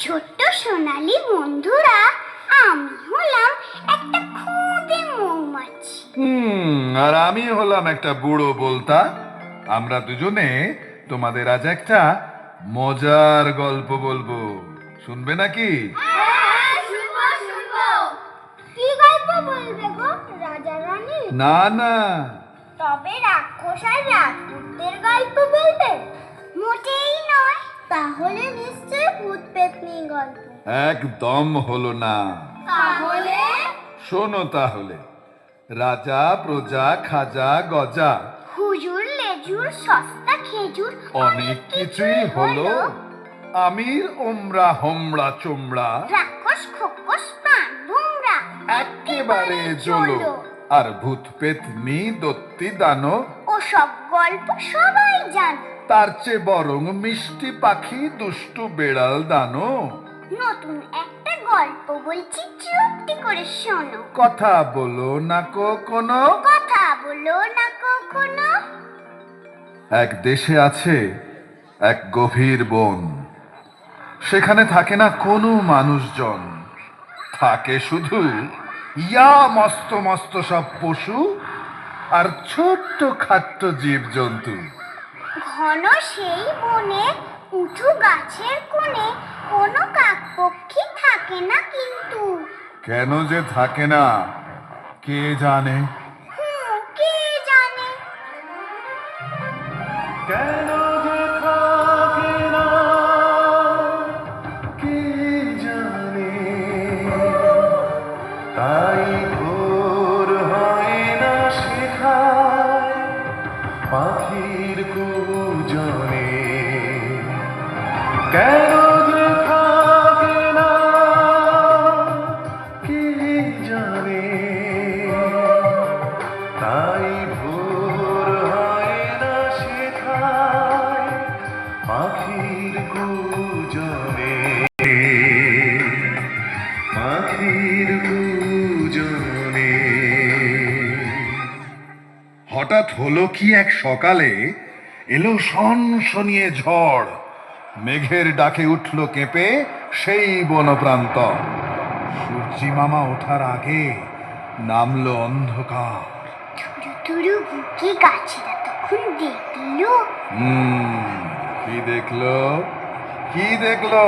ছোট্ট সোনালি বন্ধুরা, আমি হলাম একটা খুদে মৌমাছি। আর আমি হলাম একটা বুড়ো বলতা। আমরা দুজনে তোমাদের আজ একটা মজার গল্প বলবো, শুনবে নাকি? কি গল্প বলবে গো, রাজা রানী? না না, তবে রাক্ষস আর রাজপুতদের গল্প বলবে? মোটেই নয়। তাহলে নিশ্চয় ভূত পেতনি গল্প। একদম হলো না। তাহলে শোনো তাহলে, রাজা প্রজা খাজা গজা হুজুর লেজুর সস্তা খেজুর অনেক কিছুই হলো। আমির ওমরা হোমড়া চোমড়া রাক্ষস খোকস প্রাণ ভোমরা একেবারে জলো। আর ভূত পেতনি দত্তি দানো ও সব গল্প সবাই জানে। তার চেয়ে বরং মিষ্টি পাখি দুষ্টু বেড়াল দানো। নতুন একটা গল্প বলছি, চুপটি করে শোনো। কথা বলো না কখনো। কথা বলো না কখনো। এক দেশে আছে এক গভীর বন। সেখানে থাকে না কোনো মানুষজন, থাকে শুধু ইয়া মস্ত মস্ত সব পশু আর ছোট্ট খাট্ট জীবজন্তু। ঘন সেই বনে উঁচু গাছের কোণে কোনো কাকপক্ষী থাকে না কিন্তু। কেন যে থাকে না কে জানে। কে জানে? কেন যে থাকে না কে জানে। তাই ভোর হয় না শেখায় পাখির কুজনে। কেন যে থাকে না কে জানে। তাই ভোর হয় না শেখায় পাখির কুজনে। পাখির কুজনে। হঠাৎ হলো কি এক সকালে, এলো শনশনিয়ে ঝড়। মেঘের ডাকে উঠল কেঁপে সেই বনপ্রান্তর। সূর্যি মামা ওঠার আগে নামলো অন্ধকার। থুরু থুরু বুকে গাছেরা তখন দেখলো। কি দেখলো? কি দেখলো?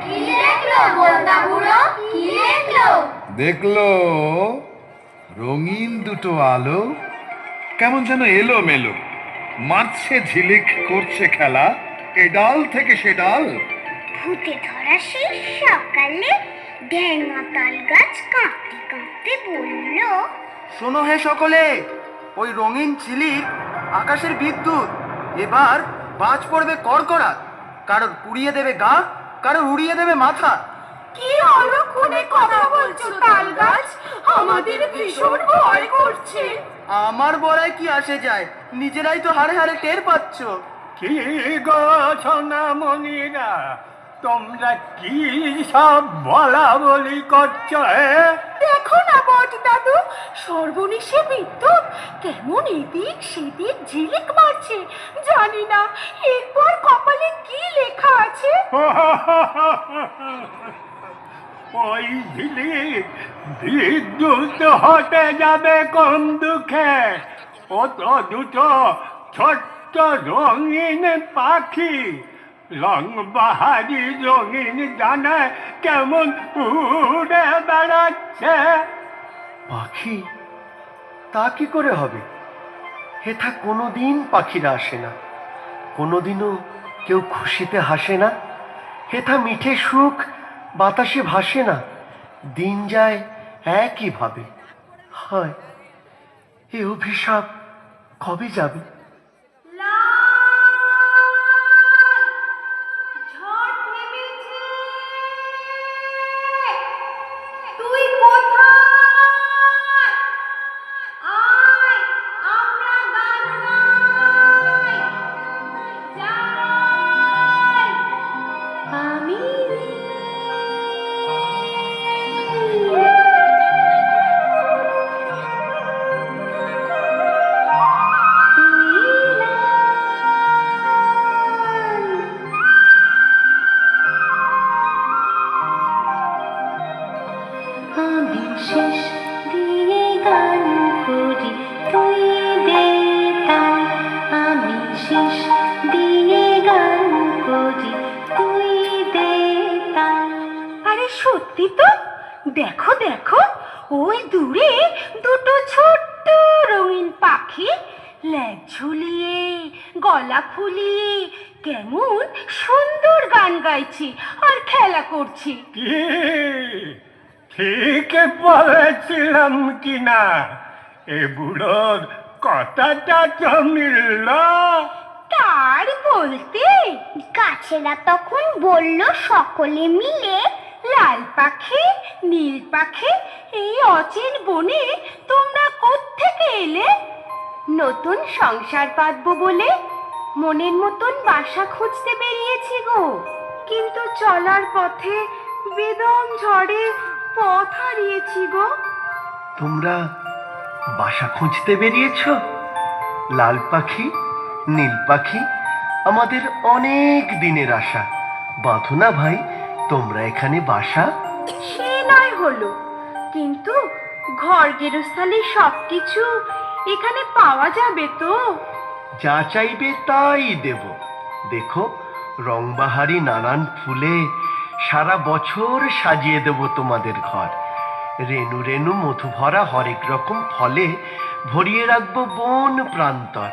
কি দেখলো বলদা বুড়ো? কি দেখলো? দেখলো রঙিন দুটো আলো, কেমন যেন এলো মেলো, মারছে ঝিলিক করছে খেলা এ ডাল থেকে সে ডাল। ভূতে ধরা সেই সকালে ডেঙ্গা তাল গাছ কাঁপতে কাঁপতে বলল, শোনো হে সকলে, ওই রঙিন ঝিলিক আকাশের বিদ্যুৎ। এবার বাজ পড়বে কড়কড়াত, কারোর পুড়িয়ে দেবে গা, কারোর উড়িয়ে দেবে মাথা। কি অলক্ষণে কথা বলছো তাল গাছ, আমাদের ভীষণ ভয় করছে। আমার বলায় কি আসে যায়, নিজেরাই তো হাড়ে হাড়ে টের পাচ্ছ। কি গো সোনামণিরা, তোমরা কি সব বলা বলি করছো? দেখো না বট দাদু, সর্বনিশে বিদ্যুৎ কেমন এদিক সেদিক ঝিলিক মারছে। জানি না এরপর কপালে কি লেখা আছে। ওই ঝিলিক বিদ্যুৎ হতে যাবে কোন দুঃখে? ও তো দুটো ছোট্ট রঙিন পাখি, রং বাহারি রঙিন ডানায় কেমন উড়ে বেড়াচ্ছে। পাখি? তা কি করে হবে? হেথা কোনোদিন পাখিরা আসে না, কোনোদিনও কেউ খুশিতে হাসে না। হেথা মিঠে সুখ বাতাসে ভাসে না, দিন যায় একইভাবে। হয় এ অভিশাপ কবে যাবে? সত্যি তো, দেখো দেখো, ওই দূরে দুটো ছোট্ট রঙিন পাখি লেজ ঝুলিয়ে গলা ফুলিয়ে কেমন সুন্দর গান গাইছে আর খেলা করছে। কি ঠিক বলেছিলাম কিনা? এ বুড়োর কথাটা তো মিলল। তার বলতে গাছেরা তখন বলল সকলে মিলে, লাল পাখি নীল পাখি, এই অচিন বনে তোমরা কোত্থেকে এলে? নতুন সংসার পাতবো বলে মনের মতন বাসা খুঁজতে বেরিয়েছি গো, কিন্তু চলার পথে বেদম ঝড়ে পথ হারিয়েছি গো। তোমরা বাসা খুঁজতে বেরিয়েছ? লাল পাখি নীল পাখি, আমাদের অনেক দিনের আশা। বাঁধো না ভাই তোমরা এখানে বাসা। সে নয় হলো, কিন্তু ঘর গেরস্থালি সবকিছু এখানে পাওয়া যাবে তো? যা চাইবে তাই দেব। দেখো রংবাহারি নানান ফুলে সারা বছর সাজিয়ে দেব তোমাদের ঘর। রেণু রেণু মধু ভরা হরেক রকম ফলে ভরিয়ে রাখবো বন প্রান্তর।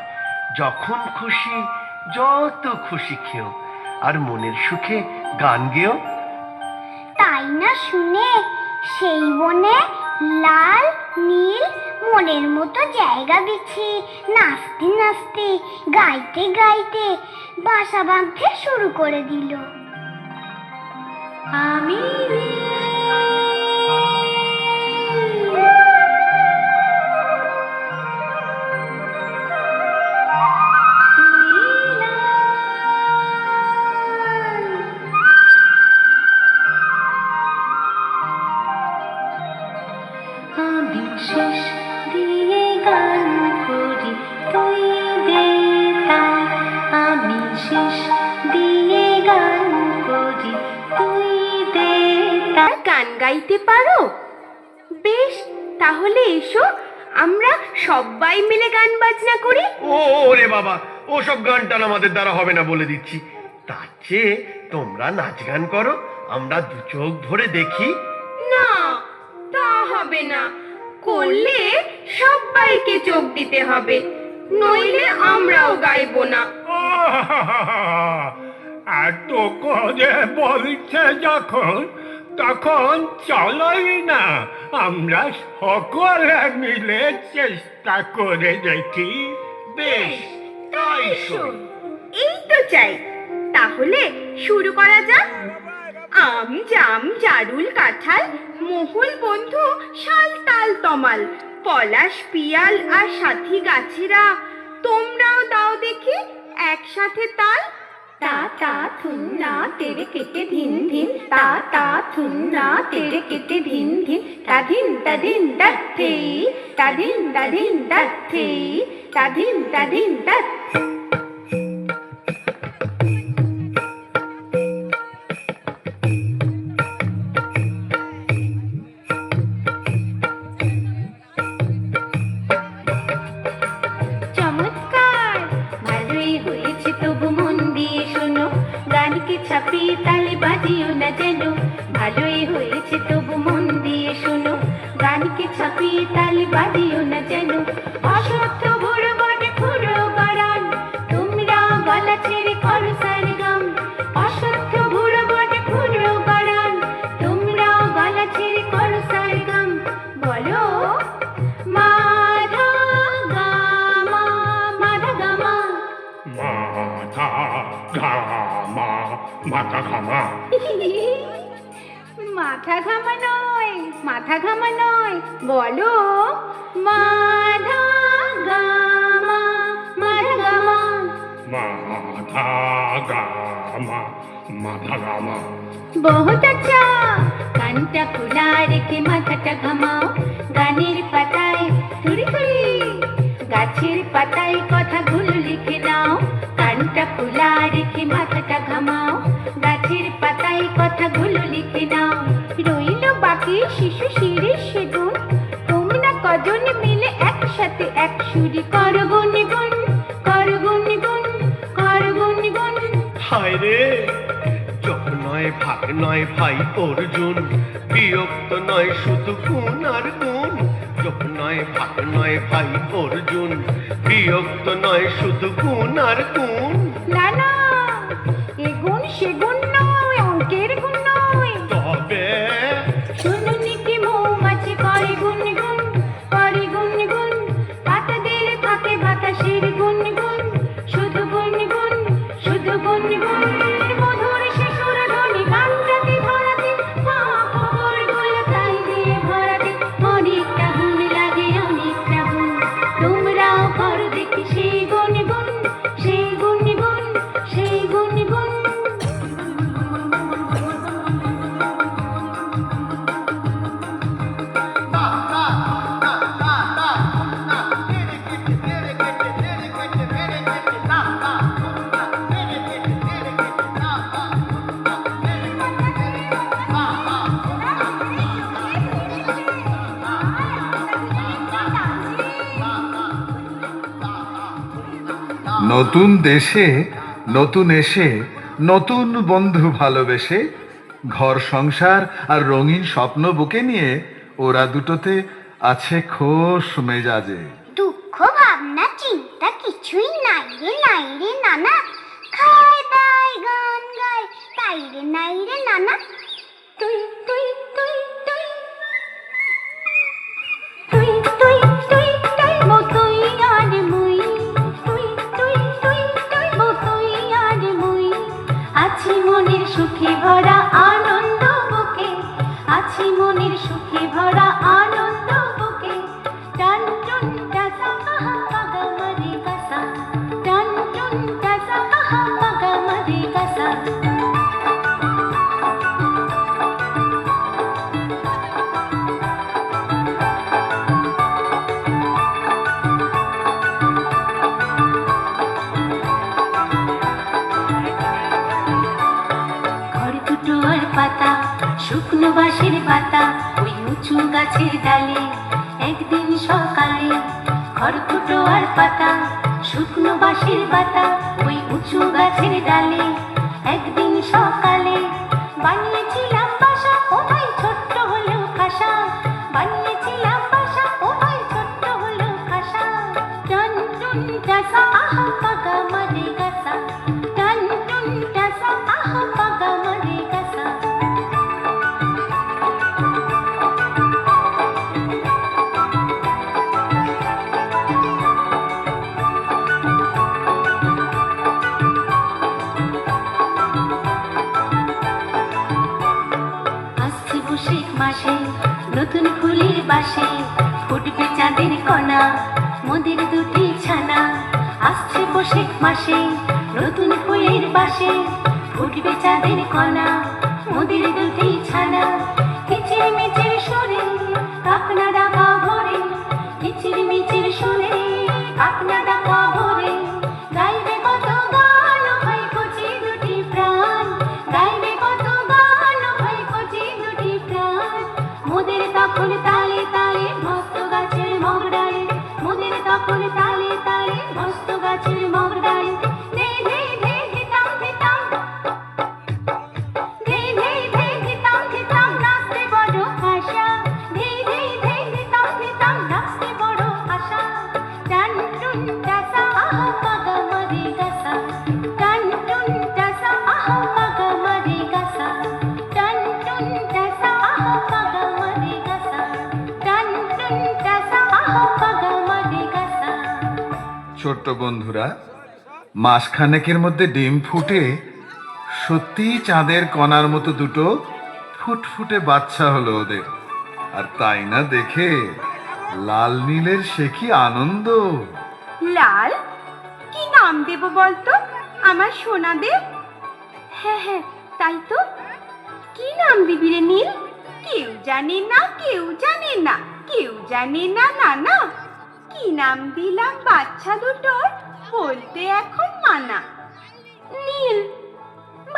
যখন খুশি যত খুশি খেও, আর মনের সুখে গান গেও। তাই না শুনে সেই বনে লাল নীল মনের মতো জায়গা বিছে নাচতে নাচতে গাইতে গাইতে বাসা বাঁধতে শুরু করে দিল। আমি শেষ দিয়ে গান করি তুই দে তার, আমি শেষ দিয়ে গান করি তুই দে তার। গান গাইতে পারো? বেশ, তাহলে এসো আমরা সবাই মিলে গান বাজনা করি। ওরে বাবা, ওসব গান টান আমাদের দ্বারা হবে না বলে দিচ্ছি। তার চেয়ে তোমরা নাচ গান করো, আমরা দু চোখ ভরে দেখি। না, তা হবে না, করলে সবাইকে চোখ দিতে হবে, নইলে আমরাও গাইবো না। এত করে বলছে যখন, তখন চলোই না আমরা সকলে মিলে চেষ্টা করে দেখি। বেশ, তাই শোন। এই তো চাই, তাহলে শুরু করা যাক। আম জাম জারুল কাঁঠাল মহুল বন্ধু শাল তাল তমাল, পলাশ পিয়াল আর সাথী গাছেরা, তোমরাও দাও দেখি একসাথে তাল। তা তা থুন না তেরে কেটে ধিন ধিন, তা তা থুন না তেরে কেটে ধিন ধিন, তাধিন তাধিন দাথে, তাধিন তাধিন দাথে, তাধিন তাধিন দাথ। ছাপিয়ে তালে বাজিও না যেন, ভালোই হয়েছে তবু মন দিয়ে শোনো, গানকে ছাপিয়ে তালে বাজিও না যেন। অসত্য ভোর বটে খুঁড়ো গড়ান, তোমরা গলা ছেড়ে করো সারগাম। অসত্য ভোর বটে খুঁড়ো গড়ান, তোমরা গলা ছেড়ে করো সারগাম। বলো মাধা গামা, মাধা গামা, মাথা ঘামা, মাথা ঘামা। মাথা ঘামা নয়, মাথা ঘামা নয়, বলো মাধা গামা, মাধা গামা। মাথা ঘামা, মাথা ঘামা। বহুত আচ্ছা, কানটা খোলা রেখে মাথাটা ঘামাও, গানের পাতায় থুরি থুরি, গাছের পাতায় কথাগুলো লিখে নাও। কানটা খোলা রেখে মাথাটা ঘামাও, গাছের পাতায় কথাগুলো লিখে নাও। রইল বাকি শিশু শিরে সেগুন, তোমরা কজন মিলে একসাথে এক সুরি করো গুনগুন, করো গুনগুন, করো গুনগুন। হায় রে, যখন নয় ভাগ নয় ভাই অর্জুন, বিরক্ত নয় শুধু গুণ আর গুণ। যোগ নয় ভাগ নয় ভাই অর্জুন, বিরক্ত নয় শুধু গুণ আর গুণ। না না, এ গুণ সে গুণ নয়, অঙ্কের গুণ নয়। তবে শুনুনি কি মৌমাছি করে গুনগুন, করে গুনগুন, পাতাদের থাকে বাতাসের গুনগুন, শুধু গুনগুন, শুধু গুনগুন। মধুর সে সুরধ্বনি গানটাতে ধরাতে, খবর গুলো তাই দিয়ে ভরাতে। অনেকটা গুণ লাগে, অনেকটা গুণ, তোমরাও করো দেখি সেই গুনগুন, সেই গুনগুন, সেই গুনগুন। নতুন দেশে নতুন এসে নতুন বন্ধু ভালোবেসে ঘর সংসার আর রঙিন স্বপ্ন বুকে নিয়ে ওরা দুটোতে আছে খোশ মেজাজে। দুঃখ ভাবনা চিন্তা কিছুই নাই রে নানা, খায় দায় গান গায় তাই রে নাই রে নানা। তুই তুই তুই তুই তুই তুই তুই তুই মো তুই আর মুই, তুই তুই তুই তুই মো তুই আর মুই। আছি মনের সুখে ভরা আনন্দ বুকে, আছি মনের সুখে ভরা আনন্দ বুকে। টান টুন টাসা আহা পাগা মারে গাসা, টান টুন টাসা আহা পাগা মারে গাসা। ঘর দুটো আর পাতা, শুকনো বাঁশের পাতা, ওই উঁচু গাছের ডালে একদিন সকালে। ঘর দুটো আর পাতা, শুকনো বাঁশের পাতা, ওই উঁচু গাছের ডালে একদিন সকালে। বানিয়েছিলাম বাসা, ও ভাই ছোট্ট হলো খাসা, বানিয়েছিলাম বাসা, ও ভাই ছোট্ট হলো খাসা। টান টুন টাসা আহা পাগা মারে গাসা, টান টুন টাসা আহা পাগা মারে গাসা। আসছে বৈশাখ মাসে নতুন ফুলের বাসে, ফুটবে চাঁদের কণা মোদের দুটি ছানা। আসছে বৈশাখ মাসে নতুন ফুলের বাসে, ফুটবে চাঁদের কণা মোদের দুটি ছানা। কিচির মিচির সুরে কাকনা ডাকা ভরে, কিচির মিচির সুরে কাকনা ডাকা ভরে। গাইবে কত গান ভাই কচি দুটি প্রাণ, গাইবে কত গান ভাই কচি দুটি প্রাণ। মোদের তখন তালে তালে মস্ত গাছের মগডালে, মোদের তখন তালে তালে মস্ত গাছের মগডালে। ধে ধে ধে ধিতাম ধিতাম, ধে ধে ধে ধিতাম ধিতাম, নাচতে বড় আশা। ধে ধে ধে ধিতাম ধিতাম, নাচতে বড় আশা। টান টুন টাসা আহা পাগা মারে গাসা, টান টুন টাসা আহা পাগা মারে গাসা, টান টুন টাসা আহা পাগা মারে গাসা, টান টুন টাসা আহা পাগা মারে গাসা। ছোট্ট বন্ধুরা, মাসখানেকের মধ্যে ডিম ফুটে সত্যি চাঁদের কণার মতো দুটো ফুটফুটে বাচ্চা হলো ওদের। আর তাই না দেখে লাল নীলের সে কি আনন্দ। লাল, কি নাম দেব বলতো আমার সোনাদের? হ্যাঁ হ্যাঁ তাই তো, কি নাম দিবি রে নীল? কেউ জানে না, কেউ জানে না, কেউ জানে না নানা। কি নাম দিলাম বাচ্চা দুটোর বলতে এখন মানা। নীল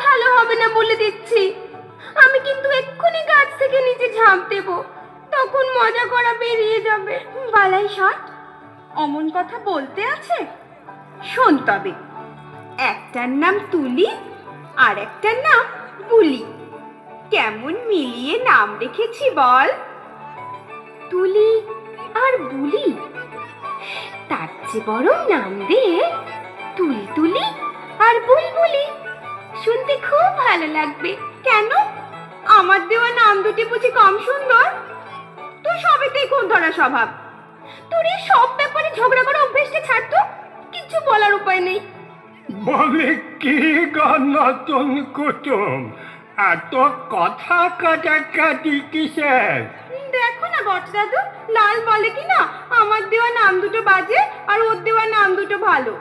ভালো হবে না বলে দিচ্ছি, আমি কিন্তু এক্ষুনি গাছ থেকে নিচে ঝাঁপ দেব, তখন মজা করা বেরিয়ে যাবে। বালাই শট, অমন কথা বলতে আছে? শোন তবে, একটার নাম তুলি আর একটার নাম বুলি। রেখেছি বল? তুলি আর বুলি। তার চেয়ে বরং নাম দে তুলতুলি আর বুলবুলি। শুনতে খুব ভালো লাগবে। কেন, আমার দেওয়া নাম দুটি বুঝি কম সুন্দর? তোর সবেতেই কোন ধরা স্বভাব। তোর এই সব ব্যাপারে ঝগড়া করা অভ্যেসটা ছাড়তো, কিছু বলার উপায় নেই। বলে কি গো নতুন কুটুম, এত কথা কাটাকাটি কিসের? দেখো না বট দাদু, লাল বলে কি না আমার দেওয়া নাম দুটো বাজে আর ওর দেওয়া নাম দুটো ভালো।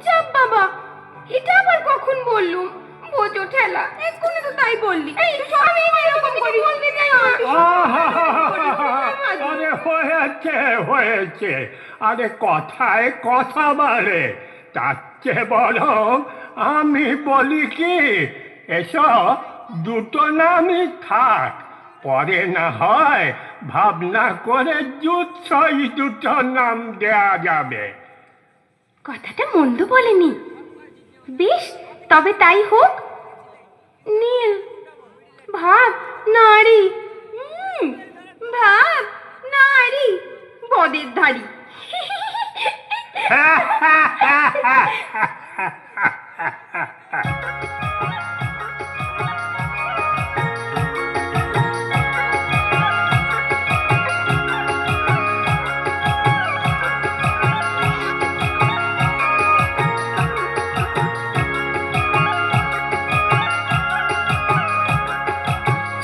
যাব বাবা, এটা আবার কখন বললুম? বোঝো ঠেলা, এক্ষুনি তো তাই বললি। এই সবই এরকম করি, বলতে যাই না। আরে হয়েছে হয়েছে, আরে কথায় কথা বলে। তার চেয়ে বরং আমি বলি কি, এসো দুটো নামই থাক, পরে না হয় ভাবনা করে জুৎসই দুটো নাম দেয়া যাবে। কথাটা মন্দ বলেনি। বেশ, তবে তাই হোক। নীল ভাব নারী, ভাব নারী, বদের ধারী।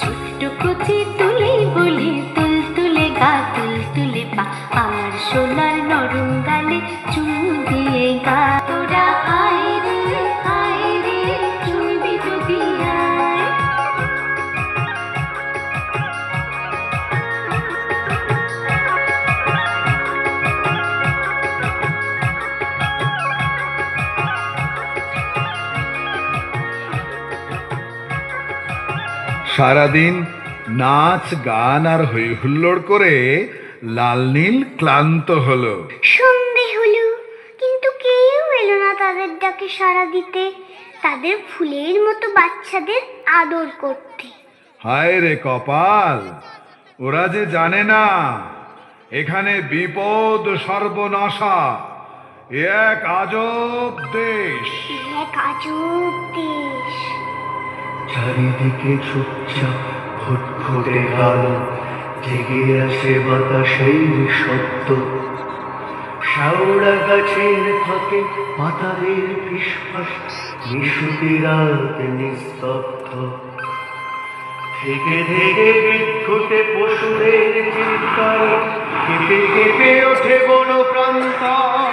ছোট্ট কুচি তুলে বলে তুলতুলে গা তুলতুলে পা, আর সোনার নরম গালে চুমু দিয়ে গা। তোরা আয় রে চুমবি যদি আয়। সারাদিন নাচ গান আর হই হুল্লোড় করে লাল নীল ক্লান্ত হলো। সন্ধে হলো, কিন্তু কেউ এলো না তাদের ডাকে সাড়া দিতে, তাদের ফুলের মতো বাচ্চাদের আদর করতে। হায় রে কপাল, ওরা যে জানে না এখানে বিপদ সর্বনাশা, এ এক আজব দেশ। এক আজব দেশ। চারিদিকে চুপচাপ ফুটফুটে আলো, জেগে আসে বাতাসের শব্দ। শাওড়া গাছের ফাঁকে পাতালের ফিসফাস, নিশুতি রাত নিস্তব্ধ। থেকে থেকে বিদ্যুটে পশুদের চিৎকার, কেঁপে কেঁপে ওঠে বন প্রান্তর,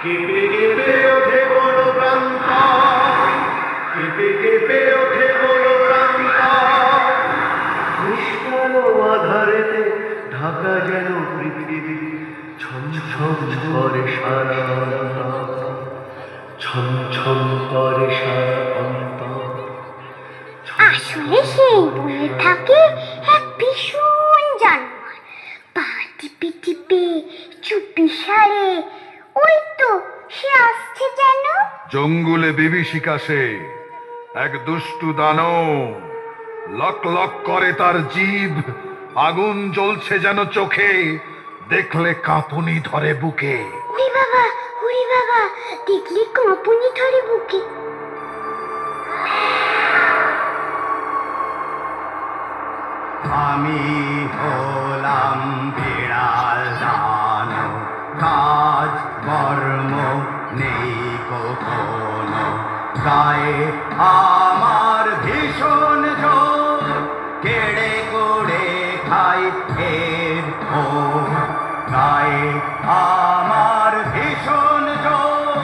কেঁপে কেঁপে ওঠে বন প্রান্তর, কেঁপে কেঁপে ওঠে বন প্রান্তর। নিষ্কাল আধারেতে ঢাকা যেন পৃথিবী, ছমছম করে সারা অন্তর, ছমছম করে সারা অন্তর। আসলে সেই বনে থাকে এক ভীষণ জানোয়ার, পা টিপে টিপে চুপি সারে। ওই তো সে আসছে যেন। জঙ্গলে বিভীষিকা সে, এক দুষ্টু দানব, লক লক করে তার জিভ, আগুন জ্বলছে যেন চোখে, দেখলে কাঁপুনি ধরে বুকে। ওরে বাবা, দেখলে কাঁপুনি ধরে বুকে। আমি হলাম বিড়াল দানব, কাজ কর্ম নেই কখনো, গায়ে আমার ভীষণ জোর, কেড়ে করে খাই এর ও। গায়ে আমার ভীষণ জোর,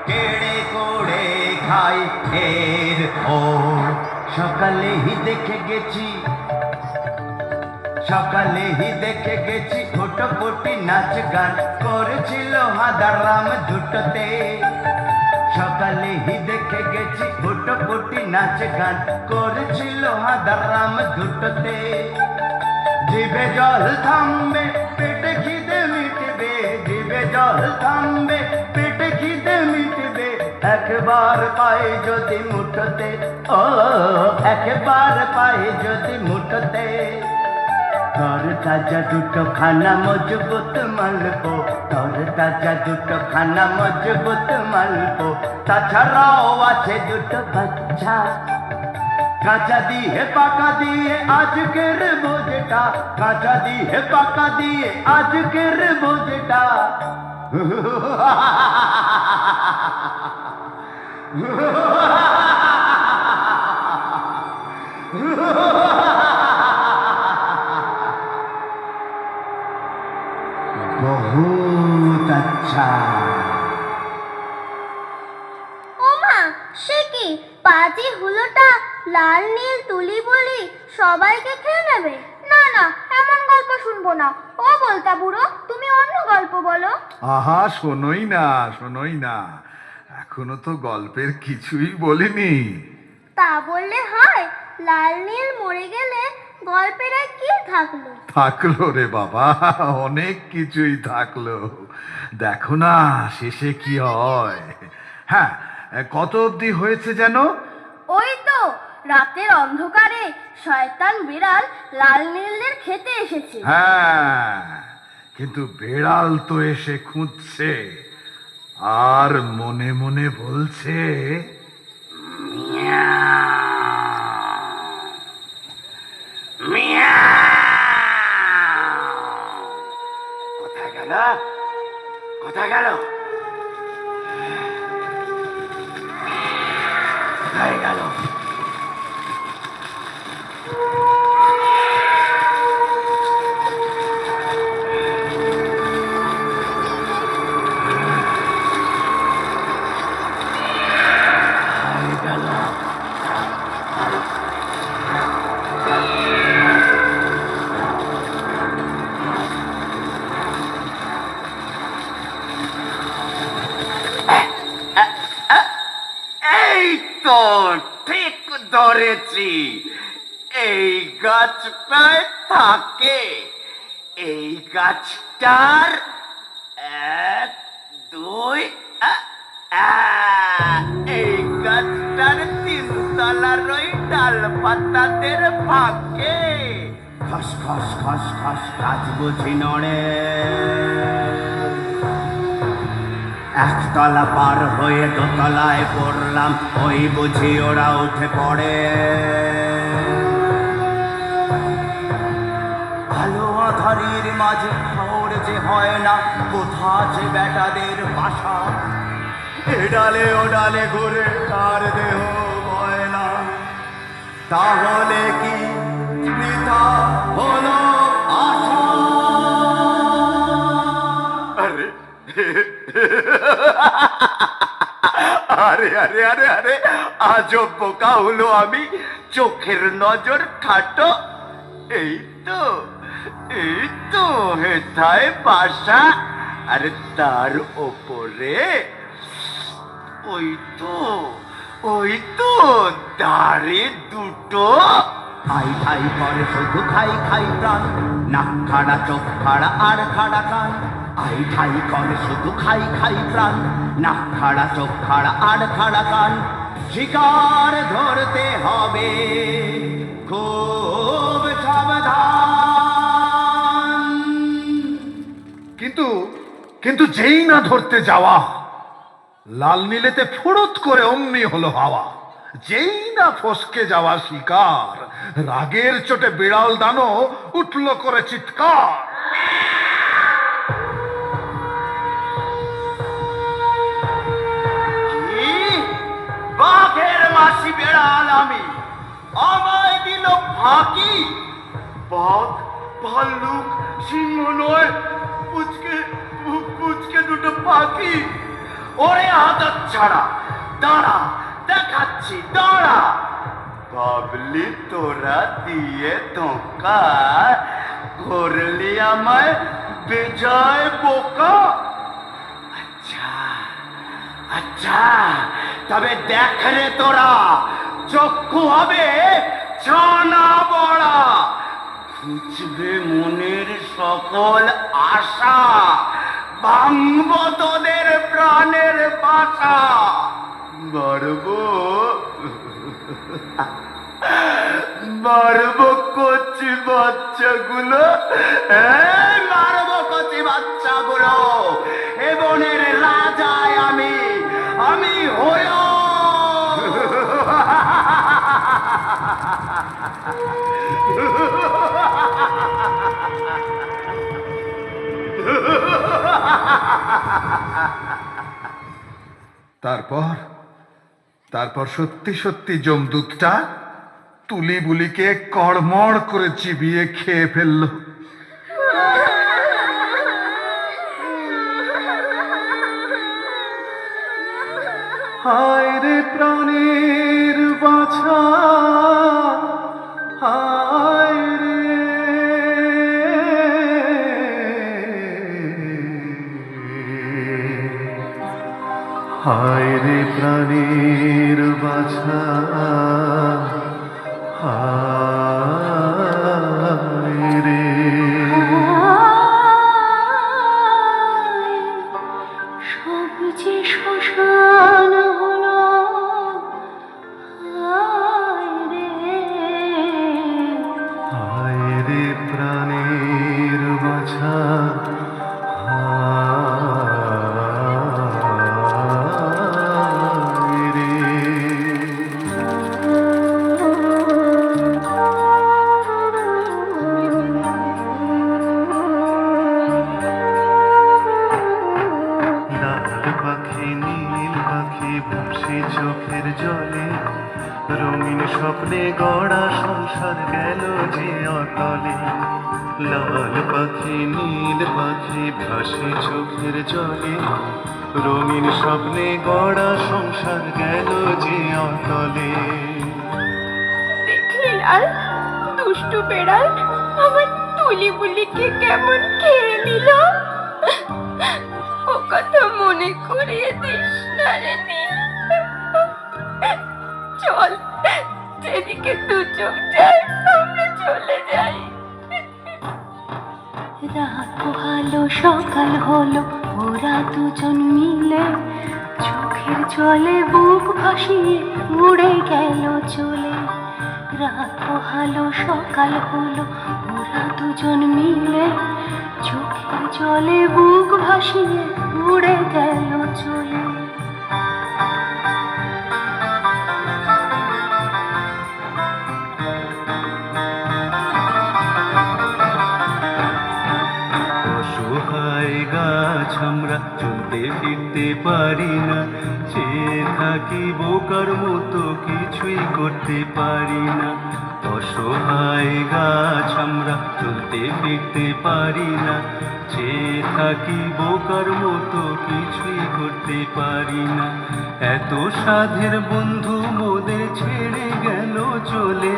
কেড়ে করে খাই এর ও। সকালেই দেখে গেছি, সকালেই দেখে গেছি ফোটোপটি নাচ গান করেছিল হাদারাম দুটোতে। সকালেই দেখে গেছি ফোটোপটি নাচ গান করেছিল হাদারাম দুটোতে। জিভে জল থামবে পেটে খিদে মিটবে, জিভে জল থামবে পেটে খিদে মিটবে, একবার পাই যদি মুঠোতে, ও একবার পাই যদি মুঠোতে, তর তাজা দুটো খানা মজবুত মালপো, তর তাজা দুটো খানা মজবুত মালপো, তাছাড়াও আছে দুটো বাচ্চা, কাঁচা দিয়ে পাকা দিয়ে আজকের বোঝটা, কাঁচা দিয়ে পাকা দিয়ে আজকের বোঝটা। বহুত আচ্ছা। ওমা, সে কি পাজি হুলোটা লাল নীল তুলি বলি সবাইকে খেয়ে নেবে? না না, এমন গল্প শুনবো না। ও বলতা বুড়ো, তুমি অন্য গল্প বলো। আহা, শোনোই না শোনোই না, এখনো তো গল্পের কিছুই বলিনি। তা বললে হয়? লাল নীল মরে গেলে গল্পের আর কি থাকলো? থাকলো রে বাবা, অনেক কিছুই থাকলো। দেখো না শেষে কি হয়। হ্যাঁ, কত অবধি হয়েছে যেন? ওই তো রাতের অন্ধকারে শয়তান বিড়াল লাল নীলদের খেতে এসেছে। হ্যাঁ, কিন্তু বেড়াল তো এসে খুঁজছে আর মনে মনে বলছে, কোথায় গেল, কোথায় গেল, কোথায় গেল? এই তো ঠিক ধরেছি, এই গাছটায় থাকে। এই গাছটার 1 2 এই গাছটার 3 তলার ওই ডাল পাতাদের ফাঁকে খস খস খস খস গাছ বুঝি নড়ে। একতলা পার হয়ে দোতলায় পড়লাম, ওই বুঝি ওরা উঠে পড়ে। আলো আধারির মাঝে খবর যে হয় না, কোথা যে বেটাদের বাসা। এ ডালে ও ডালে ঘুরে তার দেহ বয় না, তাহলে কি বৃথা হলো আশা? আরে আরে আরে আরে আরে, আজব বোকা হলো আমি, চোখের নজর খাটো। এই তো হেথায় বাসা, আরে তার ওপরে ওই তো দাঁড়ে দুটো। খাই খাই করে শুধু খাই খাই প্রাণ, নাক খাড়া চোখ খাড়া আর খাড়া কান। আই ঠাই করে শুধু খাই খাই প্রাণ, নাক খাড়া চোখ খাড়া আর খাড়া কান। শিকার ধরতে হবে খুব সাবধান। কিন্তু যেই না ধরতে যাওয়া, লাল নীলেতে ফুরুত করে অমনি হলো হাওয়া। যেই না ফসকে যাওয়া শিকার, রাগের চোটে বিড়াল দানো উঠল করে চিৎকার। বাঘের মাসি বেড়াল আমি, আমায় দিল ফাঁকি। বাঘ ভাল্লুক সিংহ নয়, পুচকে দুটো পাখি। ওরে আদত ছাড়া, দাঁড়া দেখাচ্ছি দাঁড়া। ভাবলি তোরা দিয়ে ধোঁকা, করলি আমায় বেজায় বোকা। আচ্ছা, তবে দেখ রে তোরা, চক্ষু হবে ছানা বড়া। খুঁজবে মনের সকল আশা, ভাঙব তোদের প্রাণের বাসা। মারবো মারবো কচি বাচ্চাগুলো, মারবো কচি বাচ্চাগুলো। এ বনের রাজায় আমি হল। তারপর সত্যি সত্যি যমদূতটা তুলি বুলিকে কড়মড় করে চিবিয়ে খেয়ে ফেললো। হায় রে প্রাণের বাছা, হায় রে, হায় রে প্রাণের বাছা, হায় রে। সব যে শ্মশান হলো, হায় রে, হায় রে প্রাণের বাছা, হায় রে। লাল পাখি নীল পাখি ভাসে চোখের জলে, রঙিন স্বপ্নে গড়া সংসার গেল যে অতলে। লাল পাখি নীল পাখি ভাসে চোখের জলে, রঙিন স্বপ্নে গড়া সংসার গেল যে অতলে। দেখলি লাল, দুষ্টু বেড়াল আমার তুলি বুলিকে কেমন খেয়ে নিল। ও কথা মনে করিয়ে দিস না রে নীল। চল, যেদিকে দু চোখ যায় আমরা চলে যাই। রাত পোহালো সকাল হলো, ওরা দুজন মিলে চোখের জলে বুক ভাসিয়ে উড়ে গেল চলে। রাত পোহালো সকাল হলো, ওরা দুজন মিলে চোখের জলে বুক ভাসিয়ে উড়ে গেল চলে। অসহায় গাছ আমরা চলতে ফিরতে পারি না, চেয়ে থাকি বোকার মতো কিছুই করতে পারি না। অসহায় গাছ আমরা চলতে ফিরতে পারি না, চেয়ে থাকি বোকার মতো কিছুই করতে পারি না। এত সাধের বন্ধু মোদের ছেড়ে গেল চলে,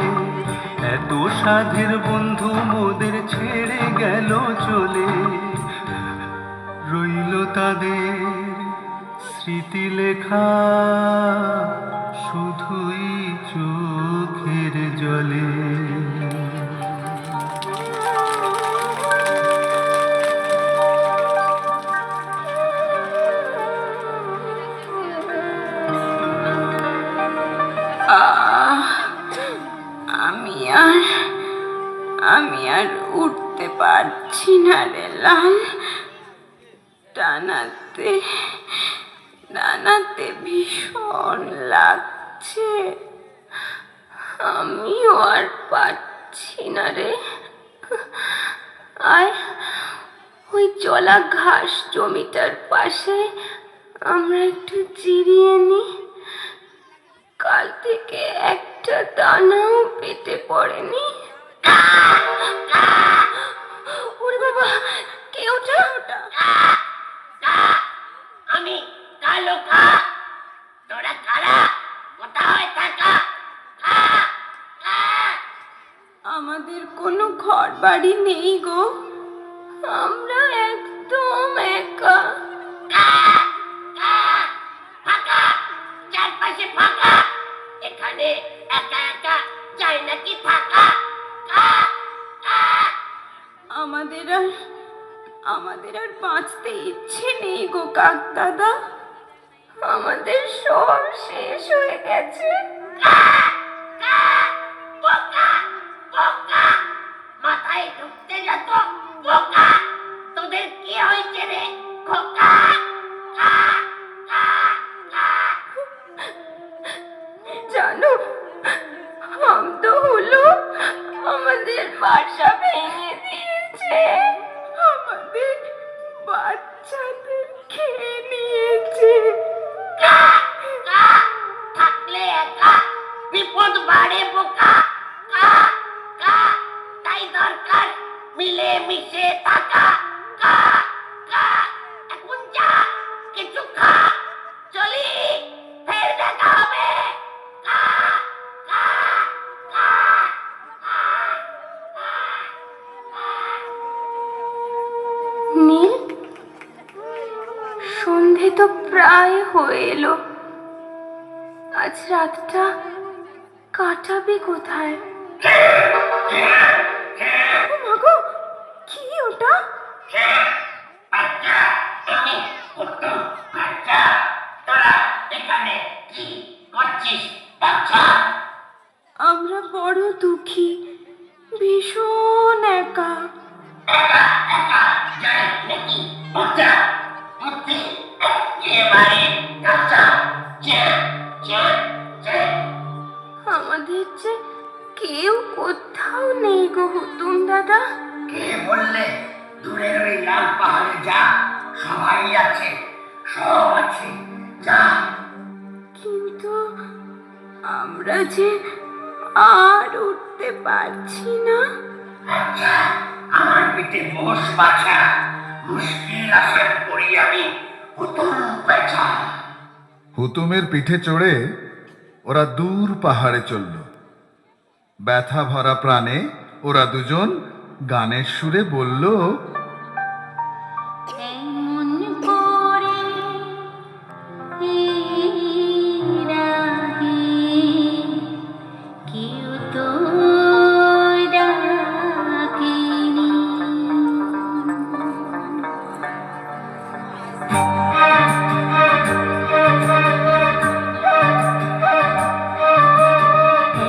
এত সাধের বন্ধু মোদের ছেড়ে গেল চলে। রইল তাদের স্মৃতি লেখা শুধুই চোখের জলে। আমি আর উঠতে পারছি না রে লাল। টানাতে ভীষণ লাগছে। আমিও আর পারছি না রে। আর ওই জলা ঘাস জমিটার পাশে আমরা একটু জিরিয়ে নিই। কাল থেকে একটা দানাও পেটে পড়েনি। ওরে বাবা, কে ওটা? আমি কালো কা। তোরা কারা? কোথায় থাকা? আমাদের কোনো ঘর বাড়ি নেই গো, আমরা একদম একা। ফাঁকা, চারপাশে ফাঁকা। এখানে একা একা যায় নাকি থাকা? আমাদের আর বাঁচতে ইচ্ছে নেই গো কাক দাদা। আমাদের সব শেষ হয়ে গেছে। বোকা বোকা, মাথায় ঢুকতে যত বোকা। তোদের কি হয়েছে রে খোকা? জানো, আম তো হলো আমাদের বাসা ভেঙে দিয়েছে, আমাদের বাচ্চাদের খেয়ে নিয়েছে। থাকলে একা বিপদ বাড়ে বোকা। তাই দরকার মিলে মিশে থাকা। এখন যা, কিছু খা, চলি, ফের দেখা হবে। নীল, সন্ধে তো প্রায় হয়ে এলো। আজ রাতটা কাটাবি কোথায়? ও মা গো, কি ওটা? আচ্ছা, আমি উত্তম। আচ্ছা, তোরা এখানে কি করছিস বাচ্চা? আমরা বড় দুঃখী, ভীষণ একা। জানিস নাকি বাচ্চা? বুদ্ধি একেবারে কাঁচা। আমাদের যে কেউ কোথাও নেই গো হুতুম দাদা। কে বললে? দূরের ওই লাল পাহাড়ে যা, সবাই আছে, সব আছে, যা। কিন্তু আমরা যে আর উঠতে পারছি না। আচ্ছা, আমার পিঠে বস বাছা, মুশকিল আসার পড়ি আমি হুতুম পেঁচা। হুতুমের পিঠে চড়ে ওরা দূর পাহাড়ে চলল। ব্যথা ভরা প্রাণে ওরা দুজন গানের সুরে বলল, এমন করে এই রাগে কেউ তো ডাকেনি।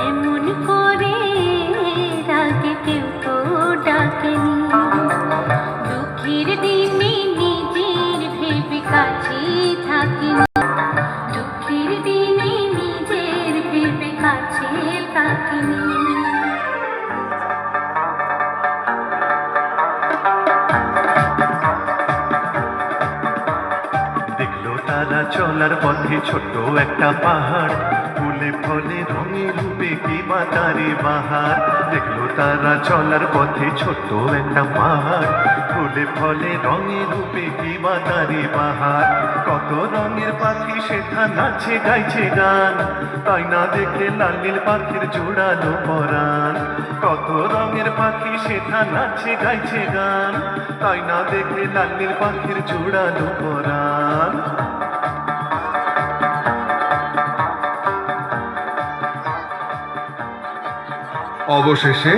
এমন করে রাগে কেউ তো ডাকেনি। দুঃখের দিনে নিজের ভেবে কাছে থাকিনি। দুঃখের দিনে নিজের ভেবে কাছে থাকিনি। দেখলো তারা চলার পথে ছোট্ট একটা পাহাড়, ফুলে ফলে রঙে রূপে কি বাতারে বাহার। দেখলো তারা চলার পথে ছোট্ট একটা পাহাড়, ফুলে ফলে রঙে রূপে কি বাতারে বাহার। কত রঙের পাখি সেথা নাচে গাইছে গান, তাই না দেখে লাল নীল পাখির জোড়ালো পরাণ। কত রঙের পাখি সেথা নাচে গাইছে গান, তাই না দেখে লাল নীল পাখির জোড়ালো পরাণ। অবশেষে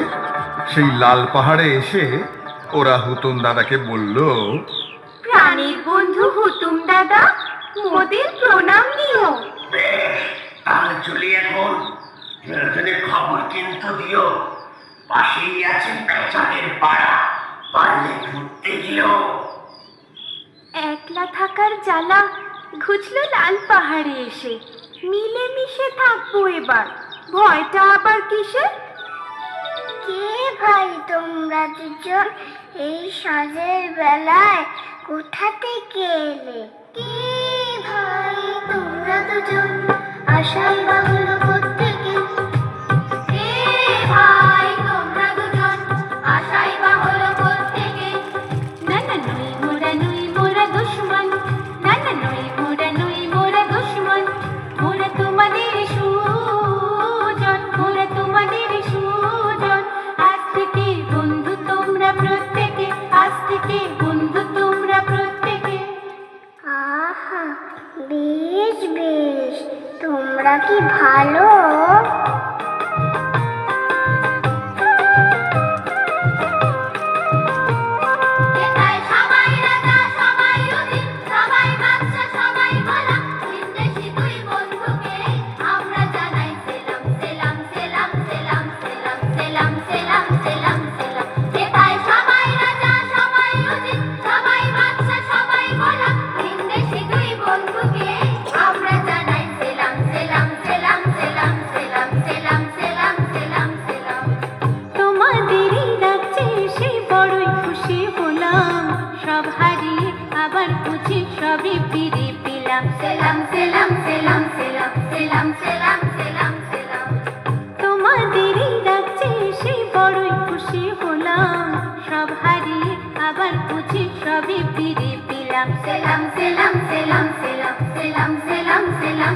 সেই লাল পাহাড়ে এসে ওরা হুতুম দাদাকে বলল, প্রাণের বন্ধু হুতুম দাদা, মোদের প্রণাম দিও। তাহলে চলি এখন। প্রয়োজনে খবর কিন্তু দিও। পাশেই আছে পেঁচাদের পাড়া, পারলে ঘুরতে দিও। একলা থাকার জ্বালা ঘুচলো লাল পাহাড়ে এসে। মিলেমিশে থাকবো এবার, ভয়টা আবার কিসে? কে ভাই তোমরা দুজন এই সাঁঝের বেলায় কোথা থেকে এলে? কে ভাই তোমরা দুজন আশাই বাংলো থেকে? কে ভাই তোমরা দুজন আশাই বাংলো থেকে? না না নই মোরা দুশমন, না না নই মোরা দুশমন। মোরা তোমাদের সুজন, মোরা তোমাদের সুজন। আজ থেকে বন্ধু তোমরা প্রত্যেকে, আজ থেকে বন্ধু তোমরা প্রত্যেকে। আহা, বেশ বেশ, তোমরা কি ভালো সবে ফিরে পেলাম। সেলাম সেলাম সেলাম সেলাম সেলাম সেলাম সেলাম সেলাম। তোমাদেরই রাজ্যে এসে বড়ই খুশি হলাম, সব হারিয়ে আবার বুঝি সবে ফিরে পেলাম। সেলাম সেলাম সেলাম সেলাম সেলাম সেলাম সেলাম সেলাম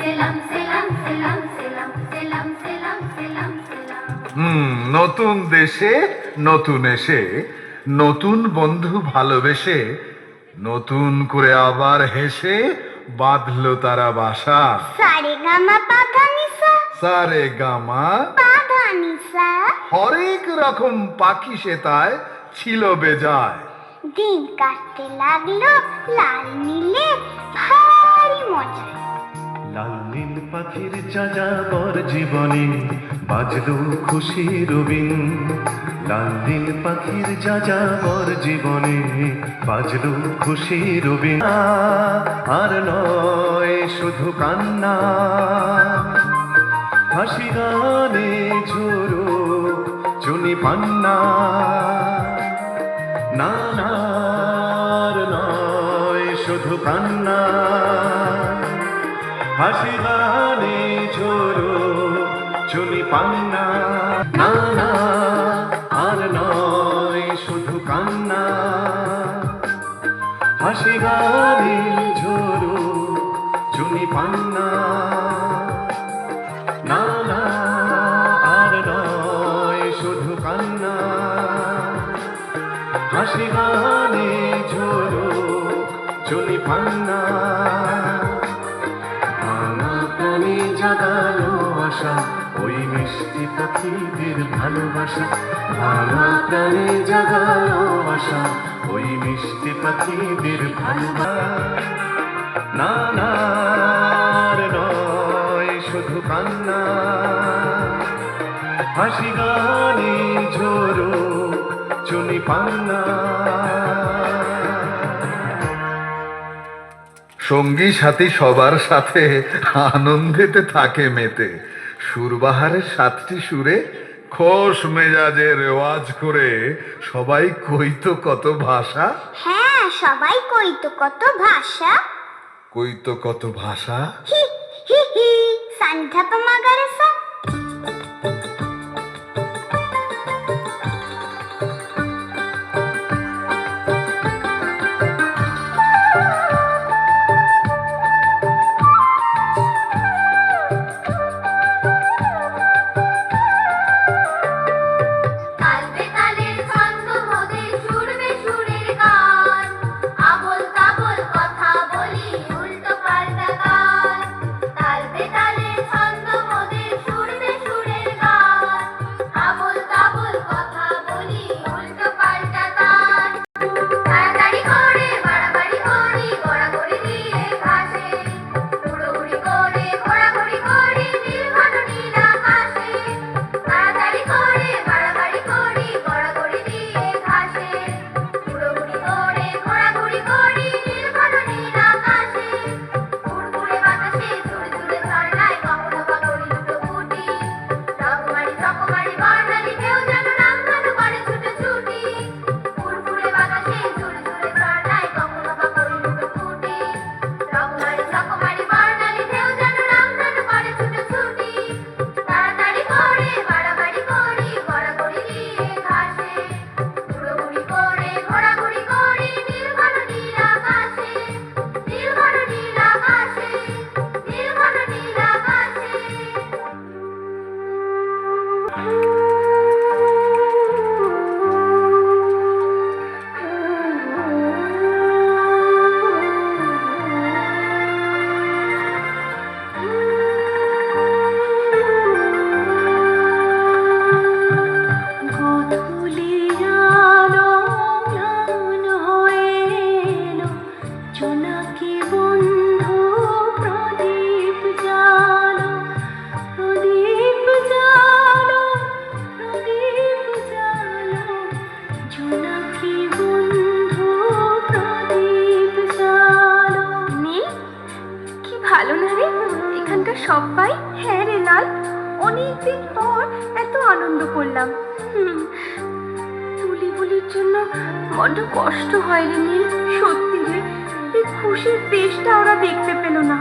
সেলাম সেলাম সেলাম সেলাম সেলাম সেলাম সেলাম সেলাম। নতুন দেশে নতুন এসে নতুন বন্ধু ভালোবেসে নতুন করে আবার হেসে বাঁধলো তারা বাসা। সারে গামা পাধা নিসা সারে গামা পাধা নিসা। হরেক রকম পাখি সে তাই ছিল বেজায়। দিন কাটতে লাগলো লাল নীলে ভারী মজায়। লাল নীল পাখির যাযাবর জীবনে বাজলো খুশি রবিন। লাল নীল পাখির যাযাবর জীবনে বাজলো খুশি রবিন। আর নয় শুধু কান্না, হাসি গানে ঝোরো চুনি পান্না। না না আর নয় শুধু কান্না, হাসি গানে ঝোরো চুনি পান্না। না না আর নয় শুধু কান্না, হাসি গানে ঝোরো চুনি পান্না। না না আর নয় শুধু কান্না, হাসি গানে ঝোরো চুনি পান্না। প্রাণে জাগালো আশা ওই মিষ্টি পাখিদের ভালোবাসা। ভাঙা প্রাণে জাগালো আশা ওই মিষ্টি পাখিদের ভালোবাসা। না না আর নয় শুধু কান্না, হাসি গানে ঝোরো চুনি পান্না। সঙ্গী সাথী সবার সাথে আনন্দেতে থাকে মেতে। সুরবাহারের 7টি সুরে খোশ মেজাজে রেওয়াজ করে সবাই কইতো কত ভাষা। হ্যাঁ, সবাই কইতো কত ভাষা। কইতো কত ভাষা। হি হি হি সান্ধ্যা মাগারেসা। সবাই। হ্যাঁ রে লাল, অনেকদিন পর এত আনন্দ করলাম। তুলি বলির জন্য বড্ড কষ্ট হয় রে নীল, সত্যি রে। ওই খুশির দেশটা ওরা দেখতে পেল না।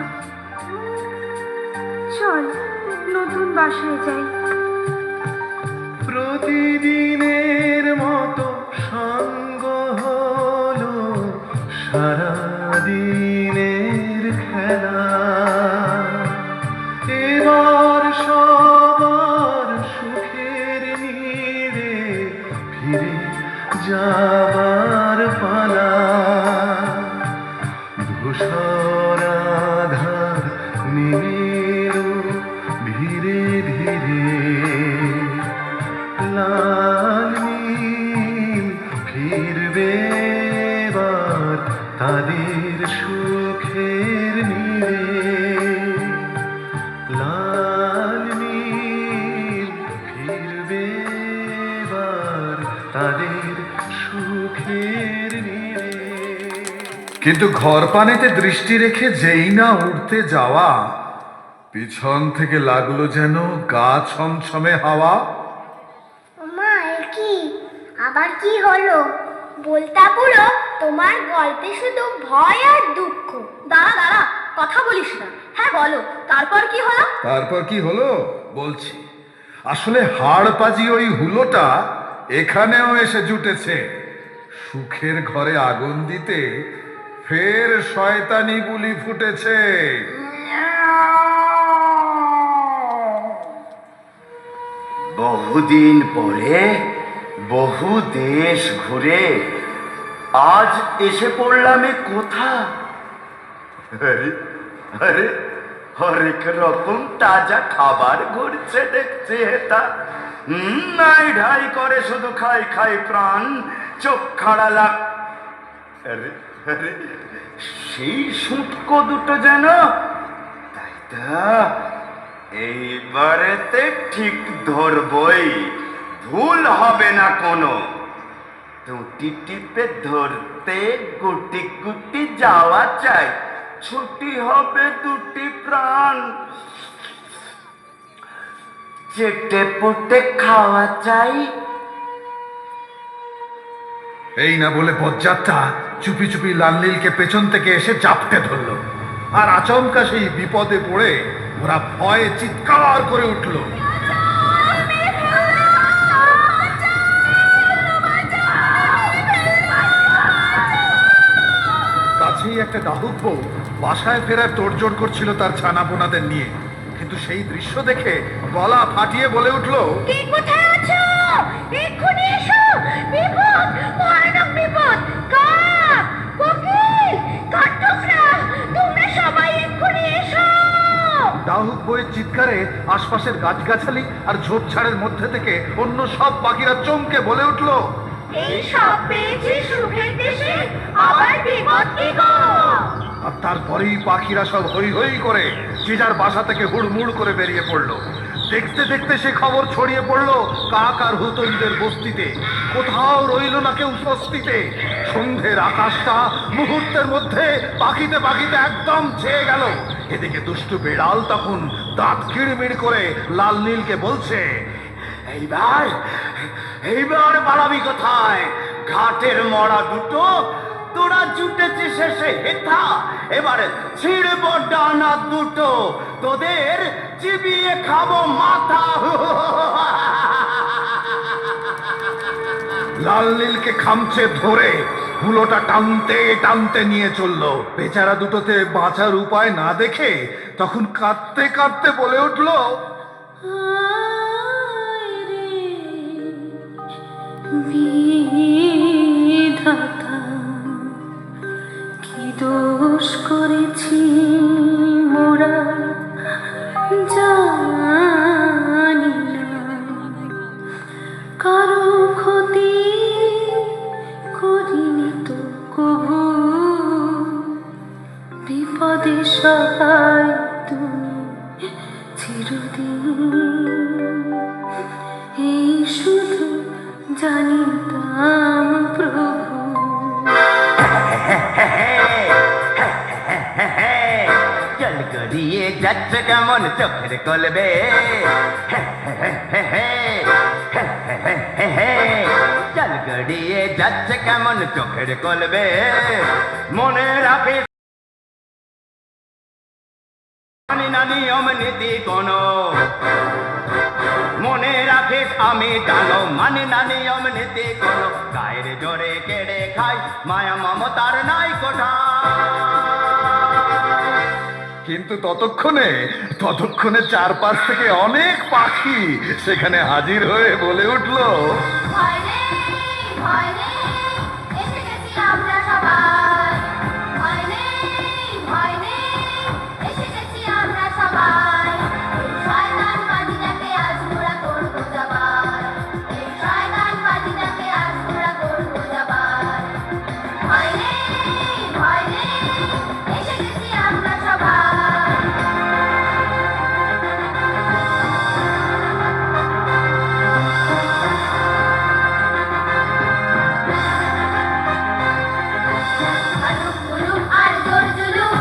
চল নতুন বাসায় যাই। প্রতিদিনের মতো সঙ্গ হলো সারাদিনের খেলা, এবার সবার সুখের নিড়ে ফিরে যাবার পালা। ধূসরাধার নেমেরো ধীরে ধীরে, লাল নীল ফিরবে এবার তাদের সুখের নিড়ে। লাল নীল ফিরবে এবার তাদের সুখের নিড়ে। কিন্তু ঘর পানেতে দৃষ্টি রেখে যেই না উঠতে যাওয়া, পিছন থেকে লাগলো যেন গা ছমছমে হাওয়া। মা, কি আবার কি হলো? বলতা বুড়ো, তোমার গল্পে শুধু ভয় আর দুঃখ। দাঁড়া দাঁড়া, কথা বলিস না। হ্যাঁ বলো, তারপর কি হলো? তারপর কি হলো বলছি। আসলে হাড়পাজি ওই হুলোটা এখানেও এসে জুটেছে। সুখের ঘরে আগুন দিতে ফের শয়তানি বুলি ফুটেছে। বহুদিন পরে বহু দেশ ঘুরে আজ এসে পড়লাম এ কোথা। আরে আরে হরেক রকম তাজা খাবার ঘুরছে দেখছি এটা। নাই ঢাই করে শুধু খাই খাই প্রাণ, চোখ খাড়া লাগ। আরে আরে সেই সুটকো দুটো যেন, তাই তা এইবারেতে ঠিক ধরবই, ভুল হবে না কোনো। দুটি টিপে ধরতে গুটি গুটি যাওয়া চাই, ছুটি হবে দুটি প্রাণ। চেটে পুটে খাওয়া চাই। এই না বলে বজ্জাতটা চুপি চুপি লালনীলকে পেছন থেকে এসে চাপটে ধরলো। আর আচমকা সেই বিপদে পড়ে ওরা ভয়ে চিৎকার করে উঠল। কাছেই একটা ডাহুক বউ বাসায় ফেরার তোড়জোড় করছিল তার ছানাপোনাদের নিয়ে। কিন্তু সেই দৃশ্য দেখে গলা ফাটিয়ে বলে উঠল, কে কোথায় আছো? এক্ষুনি এসো, বিপদ, ভয়ানক বিপদ। কাক, কোকিল, কাঠঠোকরা, তোমরা সবাই এক্ষুনি এসো। ডাহুক বউয়ের চিৎকারে আশপাশের গাছগাছালি আর ঝোপঝাড়ের মধ্যে থেকে অন্য সব পাখিরা চমকে বলে উঠল, এই সব পেয়েছি সুখের দেশে, আবার বিপদ কি গো? আর তারপরেই পাখিরা সব হই হই করে যে যার বাসা থেকে হুড়মুড় করে বেরিয়ে পড়লো। দেখতে দেখতে সে খবর ছড়িয়ে পড়লো কাক আর হুতইদের বস্তিতে। কোথাও রইল না কেউ স্বস্তিতে। সন্ধ্যের আকাশটা মুহূর্তের মধ্যে পাখিতে পাখিতে একদম ছেয়ে গেল। এদিকে দুষ্টু বেড়াল তখন দাঁত কিড়মিড় করে লাল নীলকে বলছে, এইবার এইবার পালাবি কোথায়? ঘাটের মরা দুটো তোরা জুটেছে শেষে হেথা। এবারে ছিড়ব ডানা দুটো, তোদের চিবিয়ে খাবো মাথা। লাল নীলকে খামচে ধরে হুলোটা টানতে টানতে নিয়ে চললো। বেচারা দুটোতে বাঁচার উপায় না দেখে তখন কাঁদতে কাঁদতে বলে উঠলো, বিধাতা, কি দোষ করেছি মোরা জানি না, কারো ক্ষতি করিনি তো কভু, বিপদে সহায় তুমি চিরদিন, এই শুধু জানিতাম প্রভু। চল গড়িয়ে যাচ্ছে কেমন চোখের কলবে, চল গড়িয়ে যাচ্ছে কেমন চোখের কলবে, মনে রাখি না নিয়ম নীতি কোনো, মনে রাখিস আমি জানো মানে না নিয়ম নীতি কোনো, গায়ের জোরে কেড়ে খাই মায়া মমতার নাই কোঠা। কিন্তু ততক্ষণে চারপাশ থেকে অনেক পাখি সেখানে হাজির হয়ে বলে উঠলো, ভয় নেই, ভয় নেই, এসে গেছি আমরা সবাই। ভয় নেই, ভয় নেই, এসে গেছি আমরা সবাই। এই শয়তান বাজিটাকে আজ মোরা করবো জবাই। এই শয়তান বাজিটাকে আজ মোরা করবো জবাই। ভয় নেই, ভয় নেই, এসে গেছি আমরা সবাই। হালুম হুলুম আর জোর জুলুম,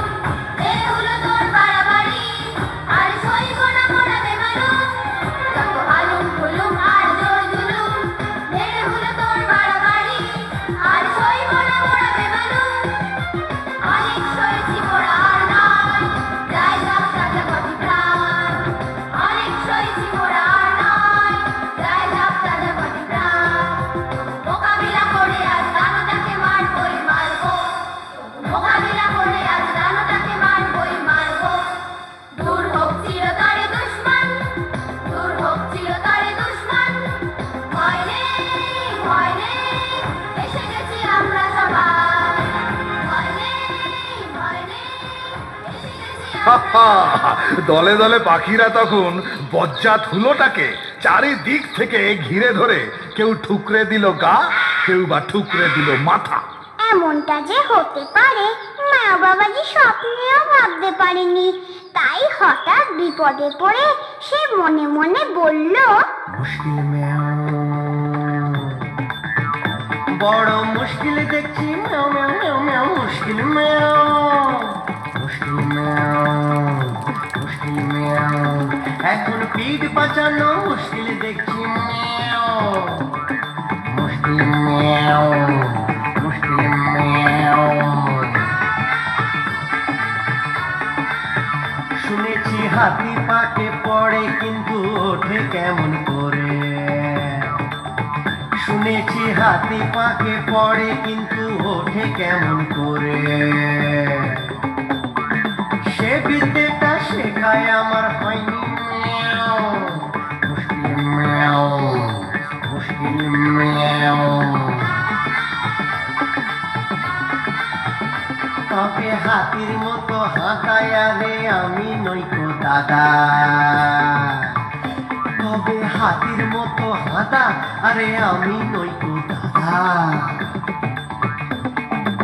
এ হলো তোর বাড়াবাড়ি, আর সইব না মোরা বেমালুম। যত হালুম হুলুম আর জোর জুলুম, এ হলো তোর বাড়াবাড়ি, আর সইব না মোরা বেমালুম। অনেক সয়েছি মোরা আর নয়, যাই যাক তাতে কটি প্রাণ। অনেক সয়েছি মোরা আর নয়, যাই যাক তাতে কটি প্রাণ। মোকাবিলা করে আজ দানবটাকে মারবই মারবো, মোকাবিলা করে আজ দানবটাকে মারবই মারবো। দূর হোক চিরতরে দুশমন, দূর হোক চিরতরে দুশমন। ভয় নেই, ভয় নেই, এসে গেছি আমরা সবাই। ভয় নেই, ভয় নেই, এসে গেছি আমরা দলে দলে পাখিরা তখন বজ্জাত হুলোটাকে চারিদিক থেকে ঘিরে ধরে কেউ ঠুকরে দিল গা, কেউ বা ঠুকরে দিল মাথা। এমনটা যে হতে পারে মা বাবাজি স্বপ্নেও ভাবতে পারেনি। তাই হঠাৎ বিপদে পড়ে সে মনে মনে বলল, মুশকিল ম্যাও, বড় মুশকিল দেখছি ম্যাও ম্যাও ম্যাও ম্যাও, মুশকিল ম্যাও, মুশকিল ম্যাও, মুশকিল ম্যাও, এখন পিঠ বাঁচানো মুশকিল দেখছি ম্যাও, মুশকিল ম্যাও, মুশকিল ম্যাও। শুনেছি হাতি পাকে পড়ে কিন্তু ওঠে কেমন করে, শুনেছি হাতি পাকে পড়ে কিন্তু ওঠে কেমন করে, সে বিদ্যেটা শেখায় আমার হয়নি ম্যাও, মুশকিল ম্যাও, মুশকিল ম্যাও। তবে হাতির মতো হাঁকায় আরে আমি নইকো দাদা, তবে হাতির মতো হাঁদা আরে আমি নইকো দাদা।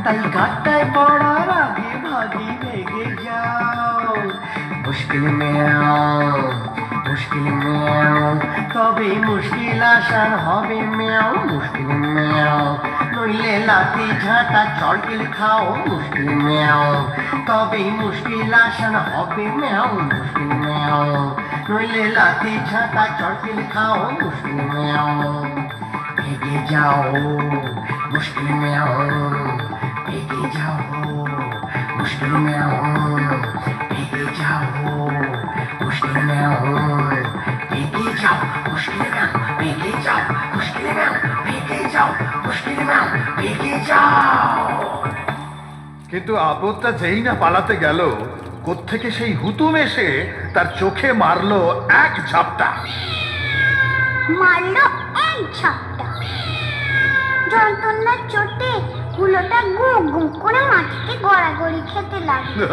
তাই গাড্ডায় পড়ার আগে ভাগি ভেগে যাও, মুশকিল ম্যাও, মুশকিল ম্যাও, তবে মুশকিল আসান হবে ম্যাও, মুশকিল ম্যাও, নইলে লাঠি ঝাঁটা চড়কিল খাও, মুশকিল ম্যাও, তবে মুশকিল আসান হবে ম্যাও, মুশকিল ম্যাও, নইলে লাঠি ঝাঁটা চড়কিল খাও, মুশকিল ম্যাও। ভেগে যাও মুশকিল ম্যাও, ভেগে যাও মুশকিল ম্যাও, ভেগে যাও মুশকিল ম্যাও, ভেগে যাও মুশকিল ম্যাও, ভেগে যাও মুশকিল ম্যাও, ভেগে যাও মুশকিল ম্যাও, ভেগে যাও। কিন্তু আপদটা যেই না পালাতে গেল, কোত্থেকে সেই হুতুম এসে তার চোখে মারলো এক ঝাপটা। মারলো এক ঝাপটা। যন্ত্রণার চোটে হুলোটা গু গু করে মাটিতে গড়াগড়ি খেতে লাগলো।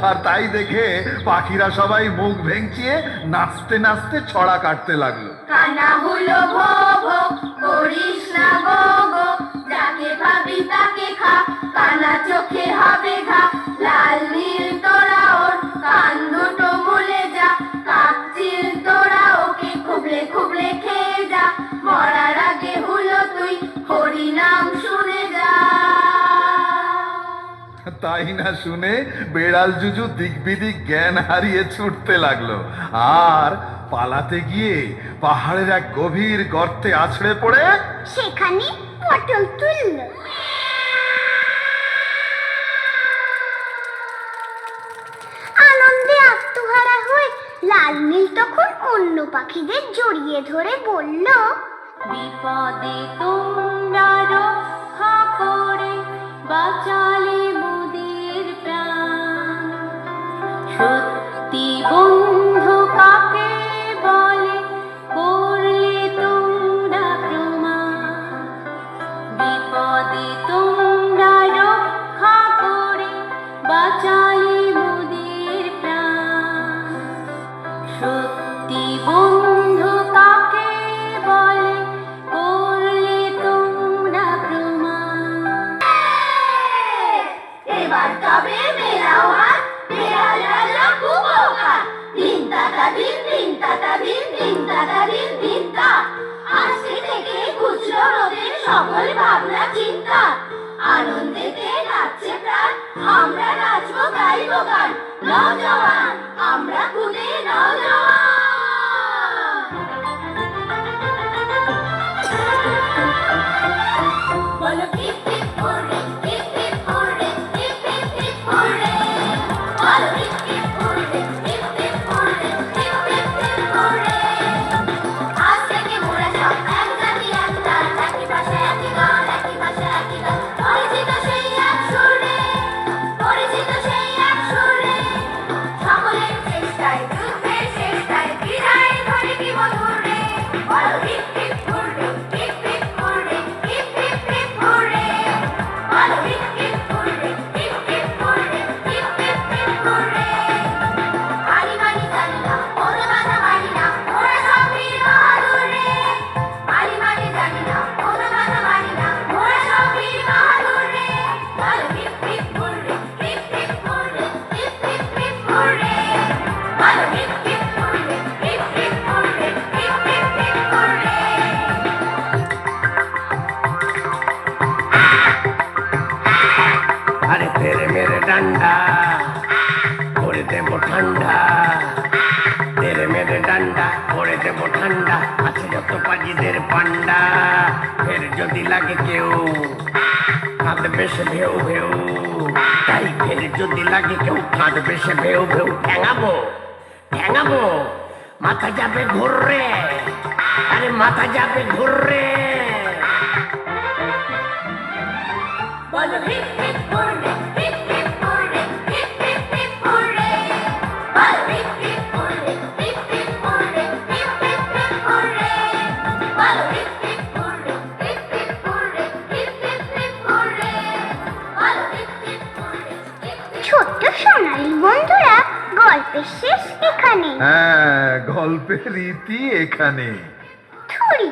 আর তাই দেখে পাখিরা সবাই মুখ ভেঙচিয়ে নাচতে নাচতে ছড়া কাটতে লাগলো। কানা হলো ভো ভো, করিস না গো গো, যাকে পাবি তাকে খা, কানা চোখে হবে ঘা, লাল নীল তোরা ওর কান দুটো মুলে যা, কাকচিল তোরা ওকে খুবলে খুবলে খেয়ে যা, মরার আগে হলো তুই হরি নাম শুনে যা। তাই না শুনে বেড়াল জুজু দিক বিদিক জ্ঞান হারিয়ে ছুটতে লাগলো, আর পালাতে গিয়ে পাহাড়ের এক গভীর গর্তে আছড়ে পড়ে সেখানে পটল তুলল। আনন্দে আত্মহারা লাল নীল তখন অন্য পাখিদের জড়িয়ে ধরে বলল, বিপদে তোমরা রক্ষা করে বাঁচালে মোদের প্রাণ। সত্যি বন্ধু কাকে বলে করলে তোমরা প্রমাণ। বিপদে তোমরা রক্ষা করে বাঁচালে মোদের প্রাণ। সত্যি বন্ধু কাকে বলে করলে তোমরা প্রমাণ। এবার তবে মেলাও হাত, বেড়াল রাজা খুব অবাক। দিন তাতা দিন, দিন তাতা দিন, দিন তাতা দিন, দিন তা। আজকে থেকে ঘুচলো রোদের সকল ভাবনা চিন্তা। আনন্দেতে নাচছে প্রাণ, আমরা নাচবো গাইবো গান। নওজওয়ান, আমরা খুদে নওজওয়ান। বলো hip hip hooray, hip hip hooray, hip hip hip hooray. বলো hip hip hooray, hip hip hooray, hip hip hip hooray. আজ থেকে মোরা সব এক জাতি একটা, একই ভাষা একই গান, একই ভাষা একই গান। পরিচিত সেই এক সুরে, পরিচিত সেই এক সুরে। সকলের চেষ্টায়, যুদ্ধের চেষ্টায়, বিদায়ের ধ্বনি কি মধুর রে। বলো hip hip hooray, hip hip hooray, hip hip hip hooray. বলো hip hip hooray, hip hip hooray, hip hip hip hooray. মানি মানি জানি না, কোনো কথা মানি না, মোরা সব বীর বাহাদুর রে। মানি মানি জানি না, কোনো কথা মানি না, মোরা সব বীর বাহাদুর রে। বলো hip hip hooray, hip hip hooray, hip hip hip hooray. বলো hip hip hooray, hip hip hooray, hip hip hip hooray. আরে তেরে মেরে ডান্ডা করে দেব ঠান্ডা। তেরে মেরে ডান্ডা করে দেব ঠান্ডা। আছে যত পাজিদের পান্ডা। ফের যদি লাগে কেউ কাঁদবে সে ভেউ ভেউ। তাই ফের যদি লাগে কেউ কাঁদবে সে ভেউ ভেউ। ঠ্যাঙাবো ঠ্যাঙাবো, মাথা যাবে ঘুররে। আরে মাথা যাবে ঘুররে। বলো hip hip hooray, hip hip hooray, hip hip hip hooray. বলো hip hip hooray, hip hip hooray, hip hip hip hooray. বলো hip hip hooray, hip hip hooray, hip hip hip hooray. বলো hip hip hooray, hip hip. ছোট্ট সোনালী বন্ধুরা, গল্পের শেষ এখানে। হ্যাঁ, গল্পের রীতি এখানে। থুড়ি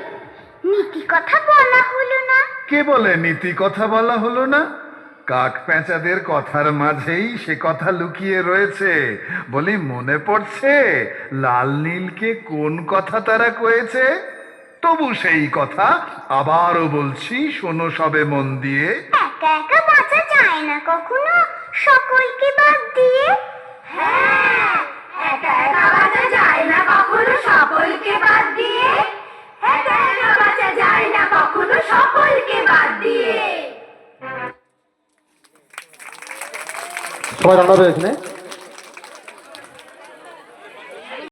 নীতি কথা বলা হলো না। কে বলে নীতি কথা বলা হলো না? কাক পেঁচাদের কথার মাঝেই সে কথা লুকিয়ে রয়েছে। বলি মনে পড়ছে লাল নীলকে কোন কথা তারা কয়েছে? তবু সেই কথা আবারও বলছি, শোনো সবে মন দিয়ে। একা একা বাঁচা যায় না কখনো সকলকে বাদ দিয়ে। হ্যাঁ, একা একা বাঁচা যায় না কখনো সকলকে বাদ দিয়ে। একা একা বাঁচা যায় না কখনো সকলকে বাদ দিয়ে। সবাই রান্না রয়েছে